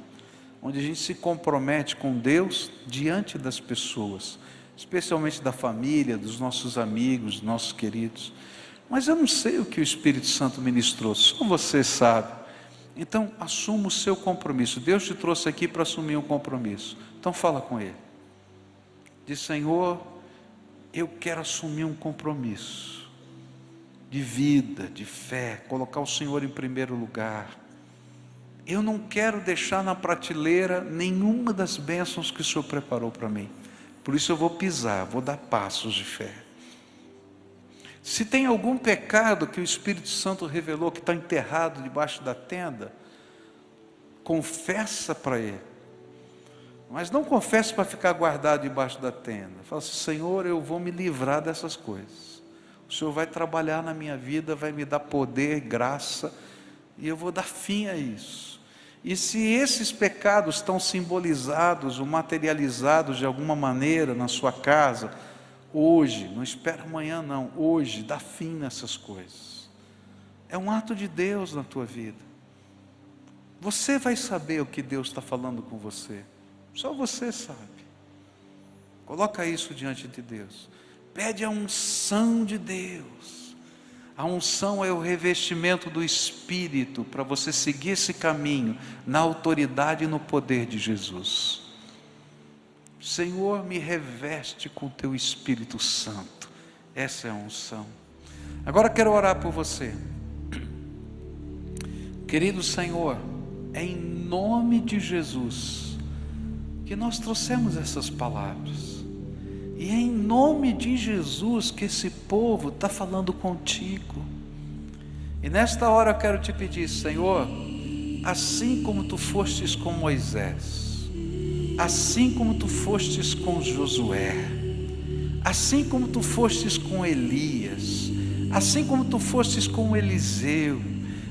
onde a gente se compromete com Deus diante das pessoas, especialmente da família, dos nossos amigos, dos nossos queridos. Mas eu não sei o que o Espírito Santo ministrou, só você sabe. Então assuma o seu compromisso. Deus te trouxe aqui para assumir um compromisso. Então fala com Ele. Diz: Senhor, eu quero assumir um compromisso de vida, de fé, colocar o Senhor em primeiro lugar. Eu não quero deixar na prateleira nenhuma das bênçãos que o Senhor preparou para mim. Por isso eu vou pisar, vou dar passos de fé. Se tem algum pecado que o Espírito Santo revelou que está enterrado debaixo da tenda, confessa para Ele. Mas não confesse para ficar guardado debaixo da tenda. Fala assim: Senhor, eu vou me livrar dessas coisas. O Senhor vai trabalhar na minha vida, vai me dar poder, graça, e eu vou dar fim a isso. E se esses pecados estão simbolizados ou materializados de alguma maneira na sua casa, hoje, não espera amanhã não, hoje, dá fim nessas coisas. É um ato de Deus na tua vida. Você vai saber o que Deus está falando com você. Só você sabe. Coloca isso diante de Deus. Pede a unção de Deus. A unção é o revestimento do Espírito para você seguir esse caminho na autoridade e no poder de Jesus. Senhor, me reveste com o teu Espírito Santo. Essa é a unção. Agora quero orar por você. Querido Senhor, é em nome de Jesus que nós trouxemos essas palavras. E é em nome de Jesus que esse povo está falando contigo. E nesta hora eu quero te pedir, Senhor, assim como tu fostes com Moisés, assim como tu fostes com Josué, assim como tu fostes com Elias, assim como tu fostes com Eliseu,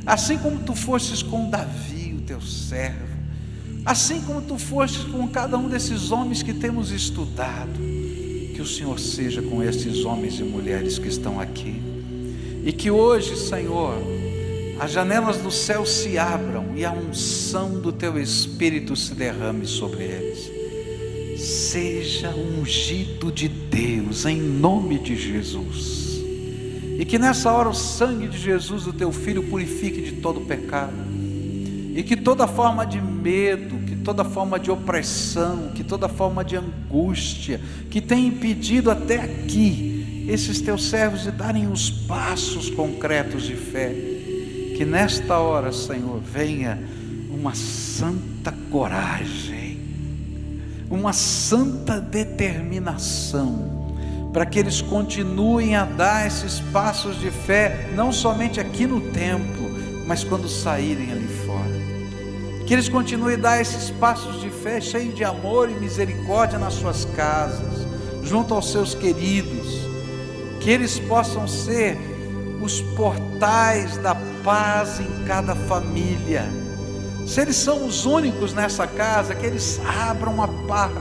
assim como tu fostes com Davi, o teu servo, assim como tu fostes com cada um desses homens que temos estudado, que o Senhor seja com esses homens e mulheres que estão aqui, e que hoje, Senhor, as janelas do céu se abram e a unção do teu Espírito se derrame sobre eles. Seja ungido de Deus em nome de Jesus, e que nessa hora o sangue de Jesus, o teu Filho, purifique de todo pecado, e que toda forma de medo, que toda forma de opressão, que toda forma de angústia que tem impedido até aqui esses teus servos de darem os passos concretos de fé, que nesta hora, Senhor, venha uma santa coragem, uma santa determinação, para que eles continuem a dar esses passos de fé, não somente aqui no templo, mas quando saírem ali fora. Que eles continuem a dar esses passos de fé cheios de amor e misericórdia nas suas casas, junto aos seus queridos. Que eles possam ser os portais da paz em cada família. Se eles são os únicos nessa casa, que eles abram a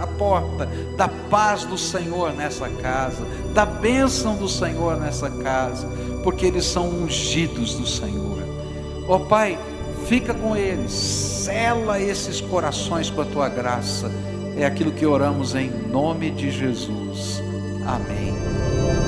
porta da paz do Senhor nessa casa, da bênção do Senhor nessa casa, porque eles são ungidos do Senhor. Ó Pai, fica com eles, sela esses corações com a tua graça. É aquilo que oramos em nome de Jesus. Amém.